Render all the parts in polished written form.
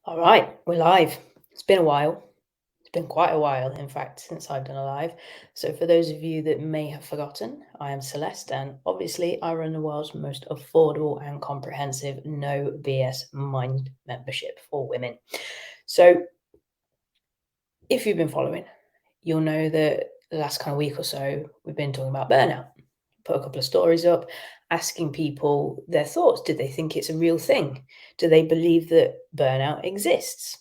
All right, we're live. It's been a while. It's been quite a while, in fact, since I've done a live. So, for those of you that may have forgotten, I am Celeste, and obviously, I run the world's most affordable and comprehensive no BS mind membership for women. So, if you've been following, you'll know that the last kind of week or so, we've been talking about burnout. Put a couple of stories up asking people their thoughts. Do they think it's a real thing? Do they believe that burnout exists?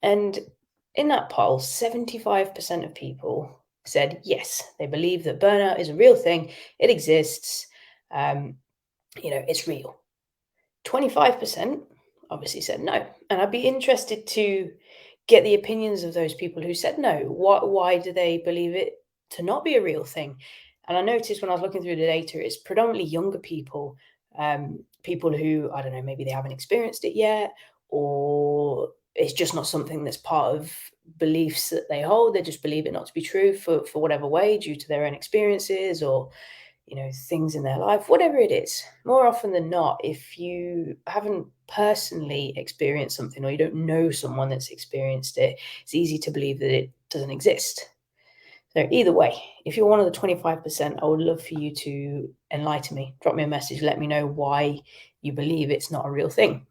And in that poll, 75% of people said yes, they believe that burnout is a real thing, it exists, um, it's real. 25% obviously said no. And I'd be interested to get the opinions of those people who said no. Why do they believe it to not be a real thing? And I noticed when I was looking through the data, it's predominantly younger people, people who, I don't know, maybe they haven't experienced it yet, or it's just not something that's part of beliefs that they hold. They just believe it not to be true for whatever way, due to their own experiences or things in their life, whatever it is. More often than not, if you haven't personally experienced something or you don't know someone that's experienced it, it's easy to believe that it doesn't exist. So, either way, if you're one of the 25%, I would love for you to enlighten me. Drop me a message, let me know why you believe it's not a real thing.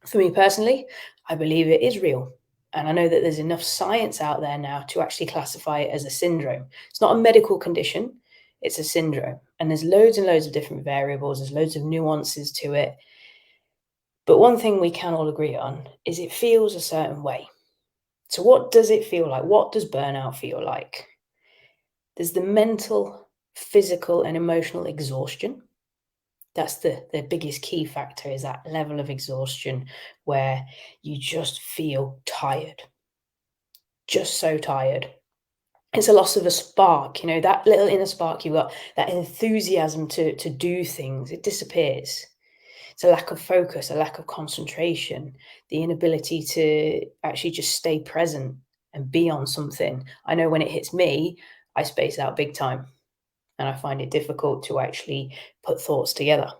For me personally, I believe it is real. And I know that there's enough science out there now to actually classify it as a syndrome. It's not a medical condition, it's a syndrome. And there's loads and loads of different variables, there's loads of nuances to it. But one thing we can all agree on is it feels a certain way. So, what does it feel like? What does burnout feel like? There's the mental, physical, and emotional exhaustion. That's the biggest key factor, is that level of exhaustion where you just feel tired, just so tired. It's a loss of a spark, that little inner spark you got, that enthusiasm to do things, it disappears. It's a lack of focus, a lack of concentration, the inability to actually just stay present and be on something. I know when it hits me, I space out big time and I find it difficult to actually put thoughts together.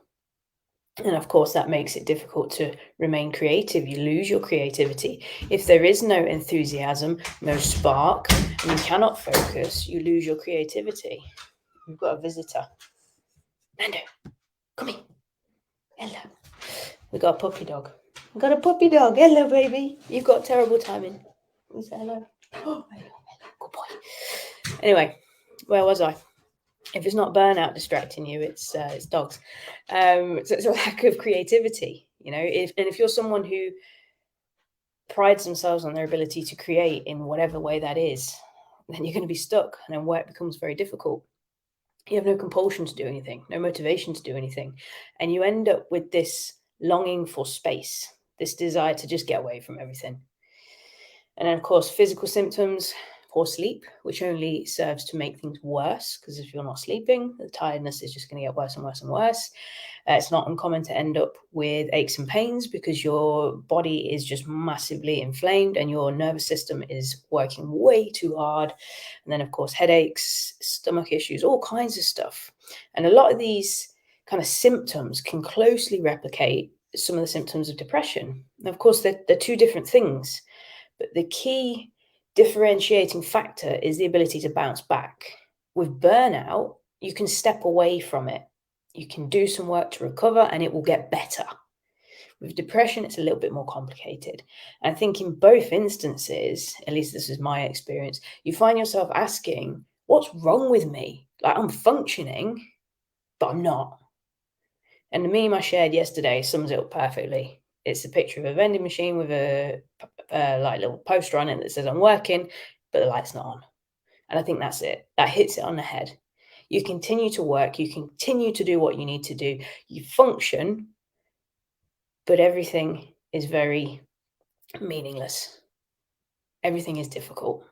And of course, that makes it difficult to remain creative. You lose your creativity. If there is no enthusiasm, no spark, and you cannot focus, you lose your creativity. We've got a visitor. Nando, come in. Hello. We got a puppy dog. We got a puppy dog. Hello, baby. You've got terrible timing. You say hello. Oh, hello. Good boy. Anyway, where was I? If it's not burnout distracting you, it's dogs. So it's a lack of creativity. If you're someone who prides themselves on their ability to create in whatever way that is, then you're going to be stuck, and then work becomes very difficult. You have no compulsion to do anything, no motivation to do anything, and you end up with this longing for space, this desire to just get away from everything. And then, of course, physical symptoms, poor sleep, which only serves to make things worse, because if you're not sleeping, the tiredness is just going to get worse and worse and worse. It's not uncommon to end up with aches and pains because your body is just massively inflamed and your nervous system is working way too hard. And then, of course, headaches, stomach issues, all kinds of stuff. And a lot of these kind of symptoms can closely replicate some of the symptoms of depression. And of course, they're two different things. But the key differentiating factor is the ability to bounce back. With burnout, you can step away from it. You can do some work to recover and it will get better. With depression, it's a little bit more complicated. And I think in both instances, at least this is my experience, you find yourself asking, what's wrong with me? Like, I'm functioning, but I'm not. And the meme I shared yesterday sums it up perfectly. It's a picture of a vending machine with a little poster on it that says I'm working, but the light's not on. And I think that's it. That hits it on the head. You continue to work, you continue to do what you need to do, you function, but everything is very meaningless. Everything is difficult.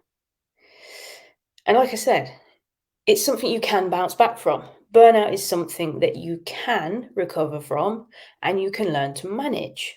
And like I said, it's something you can bounce back from. Burnout is something that you can recover from and you can learn to manage.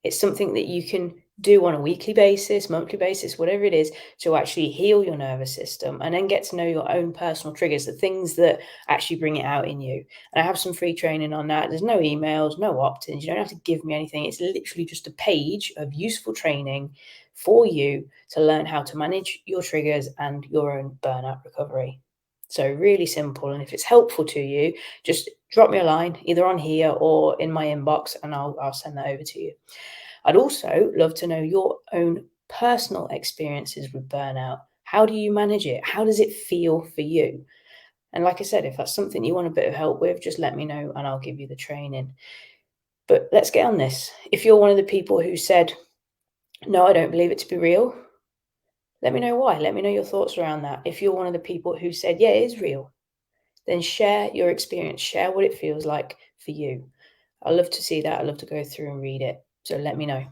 It's something that you can do on a weekly basis, monthly basis, whatever it is, to actually heal your nervous system and then get to know your own personal triggers, the things that actually bring it out in you. And I have some free training on that. There's no emails, no opt ins. You don't have to give me anything. It's literally just a page of useful training for you to learn how to manage your triggers and your own burnout recovery. So, really simple. And if it's helpful to you, just drop me a line either on here or in my inbox and I'll send that over to you. I'd also love to know your own personal experiences with burnout. How do you manage it? How does it feel for you? And like I said, if that's something you want a bit of help with, just let me know and I'll give you the training. But let's get on this. If you're one of the people who said, no, I don't believe it to be real, let me know why. Let me know your thoughts around that. If you're one of the people who said, yeah, it is real, then share your experience, share what it feels like for you. I love to see that. I love to go through and read it. So let me know.